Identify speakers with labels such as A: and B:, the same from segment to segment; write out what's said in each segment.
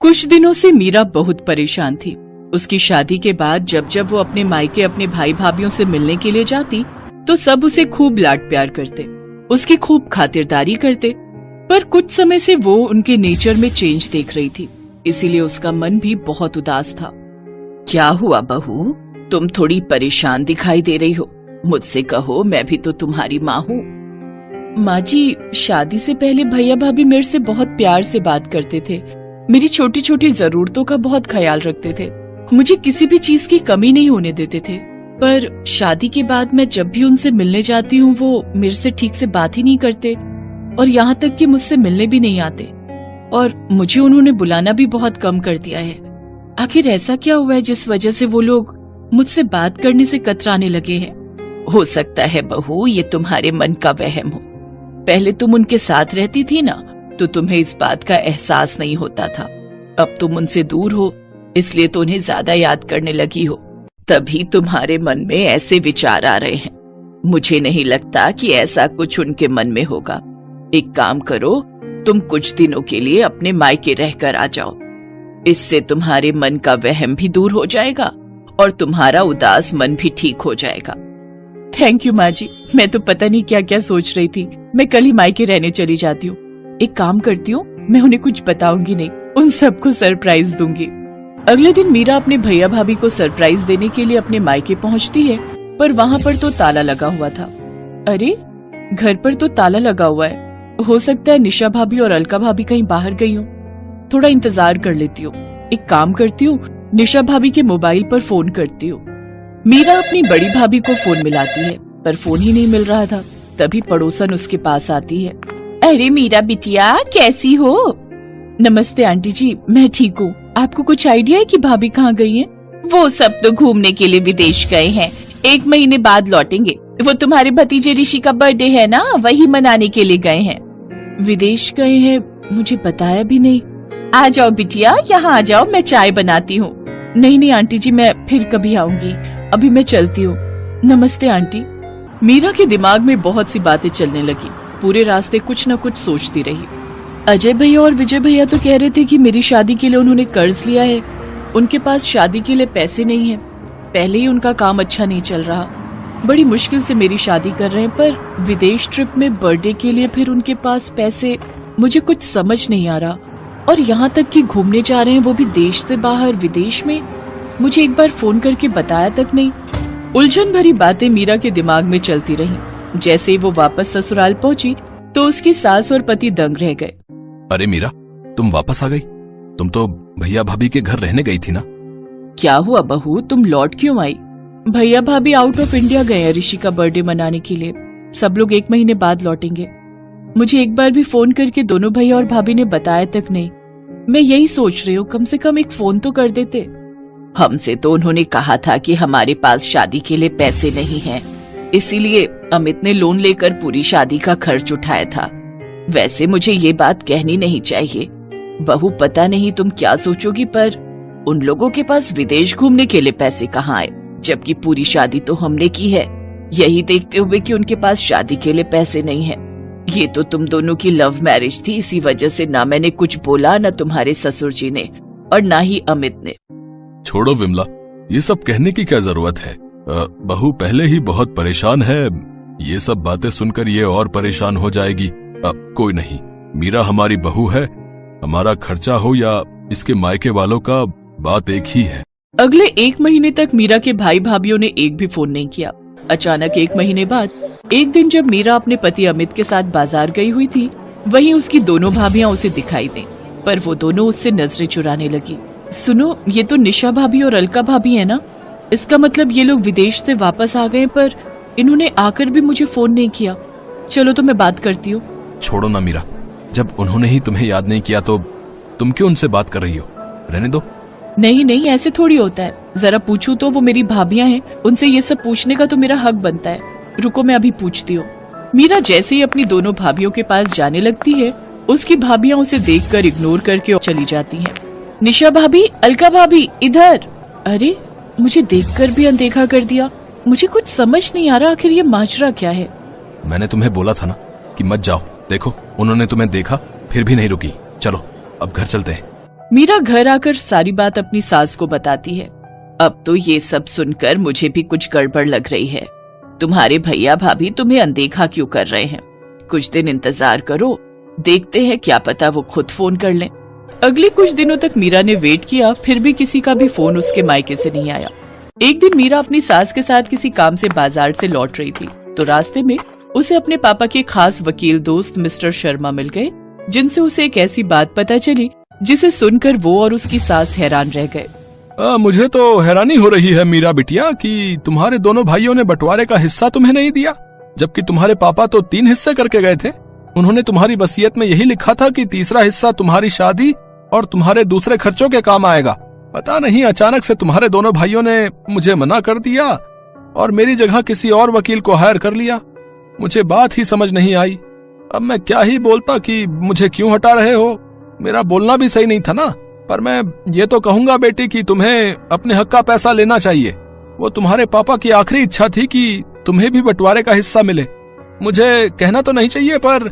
A: कुछ दिनों से मीरा बहुत परेशान थी। उसकी शादी के बाद जब जब वो अपने मायके अपने भाई भाभीयों से मिलने के लिए जाती तो सब उसे खूब लाड प्यार करते, उसकी खूब खातिरदारी करते। पर कुछ समय से वो उनके नेचर में चेंज देख रही थी, इसीलिए उसका मन भी बहुत उदास था। क्या हुआ बहू, तुम थोड़ी परेशान दिखाई दे रही हो? मुझसे कहो, मैं भी तो तुम्हारी माँ हूँ। माँ जी, शादी से पहले भैया भाभी मेरे से बहुत प्यार से बात करते थे, मेरी छोटी छोटी जरूरतों का बहुत ख्याल रखते थे, मुझे किसी भी चीज की कमी नहीं होने देते थे। पर शादी के बाद मैं जब भी उनसे मिलने जाती हूँ वो मेरे से ठीक से बात ही नहीं करते और यहाँ तक कि मुझसे मिलने भी नहीं आते, और मुझे उन्होंने बुलाना भी बहुत कम कर दिया है। आखिर ऐसा क्या हुआ है जिस वजह से वो लोग मुझसे बात करने से कतराने लगे हैं? हो सकता है बहू ये तुम्हारे मन का वहम हो। पहले तुम उनके साथ रहती थी ना, तो तुम्हें इस बात का एहसास नहीं होता था। अब तुम उनसे दूर हो, इसलिए तो उन्हें ज्यादा याद करने लगी हो, तभी तुम्हारे मन में ऐसे विचार आ रहे हैं। मुझे नहीं लगता कि ऐसा कुछ उनके मन में होगा। एक काम करो, तुम कुछ दिनों के लिए अपने मायके रहकर आ जाओ, इससे तुम्हारे मन का वहम भी दूर हो जाएगा और तुम्हारा उदास मन भी ठीक हो जाएगा। थैंक यू माँ जी, मैं तो पता नहीं क्या क्या सोच रही थी। मैं कल ही मायके रहने चली जाती हूँ। एक काम करती हूँ, मैं उन्हें कुछ बताऊंगी नहीं, उन सबको सरप्राइज दूंगी। अगले दिन मीरा अपने भैया भाभी को सरप्राइज देने के लिए अपने मायके पहुँचती है, पर वहाँ पर तो ताला लगा हुआ था। अरे, घर पर तो ताला लगा हुआ है, हो सकता है निशा भाभी और अलका भाभी कहीं बाहर गई हो। थोड़ा इंतजार कर लेती हूँ। एक काम करती हूँ, निशा भाभी के मोबाइल पर फोन करती हूँ। मीरा अपनी बड़ी भाभी को फोन मिलाती है, पर फोन ही नहीं मिल रहा था। तभी पड़ोसन उसके पास आती है। अरे मीरा बिटिया, कैसी हो? नमस्ते आंटी जी, मैं ठीक हूँ। आपको कुछ आइडिया है कि भाभी कहाँ गई हैं? वो सब तो घूमने के लिए विदेश गए हैं, 1 महीने बाद लौटेंगे। वो तुम्हारे भतीजे ऋषि का बर्थडे है ना, वही मनाने के लिए गए हैं। विदेश गए हैं? मुझे बताया भी नहीं। आ जाओ बिटिया, यहाँ आ जाओ, मैं चाय बनाती हूँ। नहीं आंटी जी, मैं फिर कभी आऊंगी, अभी मैं चलती हूँ। नमस्ते आंटी। मीरा के दिमाग में बहुत सी बातें चलने लगी। पूरे रास्ते कुछ न कुछ सोचती रही। अजय भैया और विजय भैया तो कह रहे थे कि मेरी शादी के लिए उन्होंने कर्ज लिया है, उनके पास शादी के लिए पैसे नहीं है। पहले ही उनका काम अच्छा नहीं चल रहा, बड़ी मुश्किल से मेरी शादी कर रहे हैं, पर विदेश ट्रिप में बर्थडे के लिए फिर उनके पास पैसे, मुझे कुछ समझ नहीं आ रहा। और यहाँ तक कि घूमने जा रहे हैं, वो भी देश से बाहर, विदेश में। मुझे एक बार फोन करके बताया तक नहीं। उलझन भरी बातें मीरा के दिमाग में चलती रहीं। जैसे ही वो वापस ससुराल पहुंची तो उसकी सास और पति दंग रह गए।
B: अरे मीरा, तुम वापस आ गई? तुम तो भैया भाभी के घर रहने गई थी ना?
A: क्या हुआ बहू, तुम लौट क्यों आई? भैया भाभी आउट ऑफ इंडिया गए हैं ऋषि का बर्थडे मनाने के लिए। सब लोग 1 महीने बाद लौटेंगे। मुझे एक बार भी फोन करके दोनों भैया और भाभी ने बताया तक नहीं। मैं यही सोच रही हूँ, कम से कम एक फोन तो कर देते। हमसे तो उन्होंने कहा था कि हमारे पास शादी के लिए पैसे नहीं हैं, इसीलिए अमित ने लोन लेकर पूरी शादी का खर्च उठाया था। वैसे मुझे ये बात कहनी नहीं चाहिए बहू, पता नहीं तुम क्या सोचोगी, पर उन लोगों के पास विदेश घूमने के लिए पैसे कहाँ आए, जबकि पूरी शादी तो हमने की है। यही देखते हुए कि उनके पास शादी के लिए पैसे नहीं है। ये तो तुम दोनों की लव मैरिज थी, इसी वजह से ना मैंने कुछ बोला, ना तुम्हारे ससुर जी ने, और ना ही अमित ने।
B: छोड़ो विमला, ये सब कहने की क्या जरूरत है? बहू पहले ही बहुत परेशान है, ये सब बातें सुनकर ये और परेशान हो जाएगी। कोई नहीं, मीरा हमारी बहू है, हमारा खर्चा हो या इसके मायके वालों का, बात एक ही है।
A: अगले 1 महीने तक मीरा के भाई भाभीयों ने एक भी फोन नहीं किया। अचानक 1 महीने बाद एक दिन जब मीरा अपने पति अमित के साथ बाजार गई हुई थी, वहीं उसकी दोनों भाभियां उसे दिखाई दें, पर वो दोनों उससे नजरें चुराने लगी। सुनो, ये तो निशा भाभी और अलका भाभी है ना? इसका मतलब ये लोग विदेश से वापस आ गए, पर इन्होंने आकर भी मुझे फोन नहीं किया। चलो तो मैं बात करती हूँ।
B: छोड़ो ना मीरा, जब उन्होंने ही तुम्हें याद नहीं किया तो तुम क्यों उनसे बात कर रही हो? रहने दो।
A: नहीं, ऐसे थोड़ी होता है। जरा पूछूं तो वो मेरी भाभियां हैं, उनसे ये सब पूछने का तो मेरा हक बनता है। रुको, मैं अभी पूछती हूँ। मीरा जैसे ही अपनी दोनों भाभियों के पास जाने लगती है, उसकी भाभियां उसे देखकर इग्नोर करके चली जाती हैं। निशा भाभी, अलका भाभी, इधर। अरे, मुझे देखकर भी अनदेखा कर दिया। मुझे कुछ समझ नहीं आ रहा, आखिर ये माजरा क्या है?
B: मैंने तुम्हें बोला था ना कि मत जाओ। देखो, उन्होंने तुम्हें देखा फिर भी नहीं रुकी। चलो अब घर चलते हैं।
A: मीरा घर आकर सारी बात अपनी सास को बताती है। अब तो ये सब सुनकर मुझे भी कुछ गड़बड़ लग रही है। तुम्हारे भैया भाभी तुम्हें अनदेखा क्यों कर रहे हैं? कुछ दिन इंतजार करो, देखते हैं, क्या पता वो खुद फोन कर लें। अगले कुछ दिनों तक मीरा ने वेट किया, फिर भी किसी का भी फोन उसके मायके से नहीं आया। एक दिन मीरा अपनी सास के साथ किसी काम से बाजार से लौट रही थी, तो रास्ते में उसे अपने पापा के खास वकील दोस्त मिस्टर शर्मा मिल गए, जिनसे उसे एक ऐसी बात पता चली जिसे सुनकर वो और उसकी सास हैरान रह गए।
B: मुझे तो हैरानी हो रही है मीरा बिटिया कि तुम्हारे दोनों भाइयों ने बंटवारे का हिस्सा तुम्हें नहीं दिया, जबकि तुम्हारे पापा तो 3 हिस्से करके गए थे। उन्होंने तुम्हारी वसीयत में यही लिखा था कि तीसरा हिस्सा तुम्हारी शादी और तुम्हारे दूसरे खर्चों के काम आएगा। पता नहीं अचानक से तुम्हारे दोनों भाइयों ने मुझे मना कर दिया और मेरी जगह किसी और वकील को हायर कर लिया। मुझे बात ही समझ नहीं आई। अब मैं क्या ही बोलता कि मुझे क्यों हटा रहे हो। मेरा बोलना भी सही नहीं था ना, पर मैं ये तो कहूंगा बेटी कि तुम्हें अपने हक का पैसा लेना चाहिए। वो तुम्हारे पापा की आखिरी इच्छा थी कि तुम्हें भी बंटवारे का हिस्सा मिले। मुझे कहना तो नहीं चाहिए, पर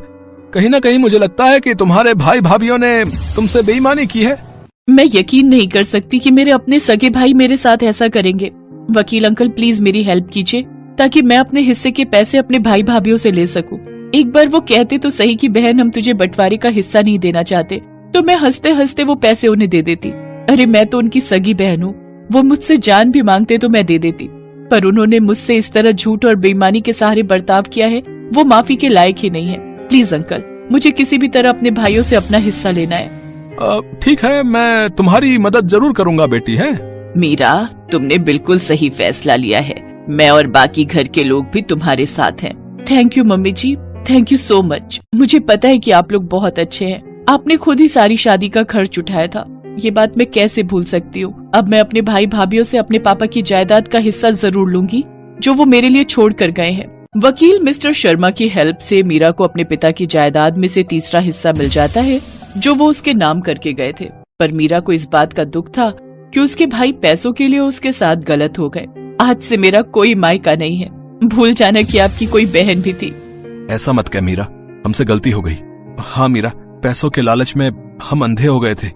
B: कहीं ना कहीं मुझे लगता है कि तुम्हारे भाई भाभीओं ने तुमसे बेईमानी की है।
A: मैं यकीन नहीं कर सकती कि मेरे अपने सगे भाई मेरे साथ ऐसा करेंगे। वकील अंकल प्लीज मेरी हेल्प कीजिए, ताकि मैं अपने हिस्से के पैसे अपने भाई भाभीओं से ले सकूं। एक बार वो कहते तो सही कि बहन हम तुझे बंटवारे का हिस्सा नहीं देना चाहते, तो मैं हंसते हंसते वो पैसे उन्हें दे देती। अरे मैं तो उनकी सगी बहन हूँ, वो मुझसे जान भी मांगते तो मैं दे देती, पर उन्होंने मुझसे इस तरह झूठ और बेईमानी के सहारे बर्ताव किया है, वो माफी के लायक ही नहीं है। प्लीज अंकल, मुझे किसी भी तरह अपने भाइयों से अपना हिस्सा लेना है।
B: ठीक है, मैं तुम्हारी मदद जरूर करूंगा बेटी। है
A: मीरा, तुमने बिल्कुल सही फैसला लिया है। मैं और बाकी घर के लोग भी तुम्हारे साथ हैं। Thank you mummy ji, thank you so much. मुझे पता है कि आप लोग बहुत अच्छे हैं। आपने खुद ही सारी शादी का खर्च उठाया था, ये बात मैं कैसे भूल सकती हूँ। अब मैं अपने भाई भाभीओं से अपने पापा की जायदाद का हिस्सा जरूर लूंगी, जो वो मेरे लिए छोड़ कर गए हैं। वकील मिस्टर शर्मा की हेल्प से मीरा को अपने पिता की जायदाद में से तीसरा हिस्सा मिल जाता है, जो वो उसके नाम करके गए थे। पर मीरा को इस बात का दुख था कि उसके भाई पैसों के लिए उसके साथ गलत हो गए। आज से मेरा कोई मायका नहीं है। भूल जाना कि आपकी कोई बहन भी थी।
B: ऐसा मत कह मीरा, हमसे गलती हो गई। हाँ मीरा, पैसों के लालच में हम अंधे हो गए थे।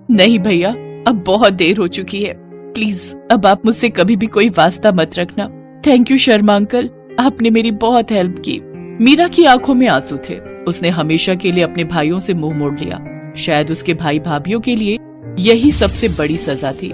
A: नहीं भैया, अब बहुत देर हो चुकी है। प्लीज अब आप मुझसे कभी भी कोई वास्ता मत रखना। थैंक यू शर्मा अंकल, आपने मेरी बहुत हेल्प की। मीरा की आंखों में आंसू थे। उसने हमेशा के लिए अपने भाइयों से मुंह मोड़ लिया। शायद उसके भाई भाभीओं के लिए यही सबसे बड़ी सजा थी।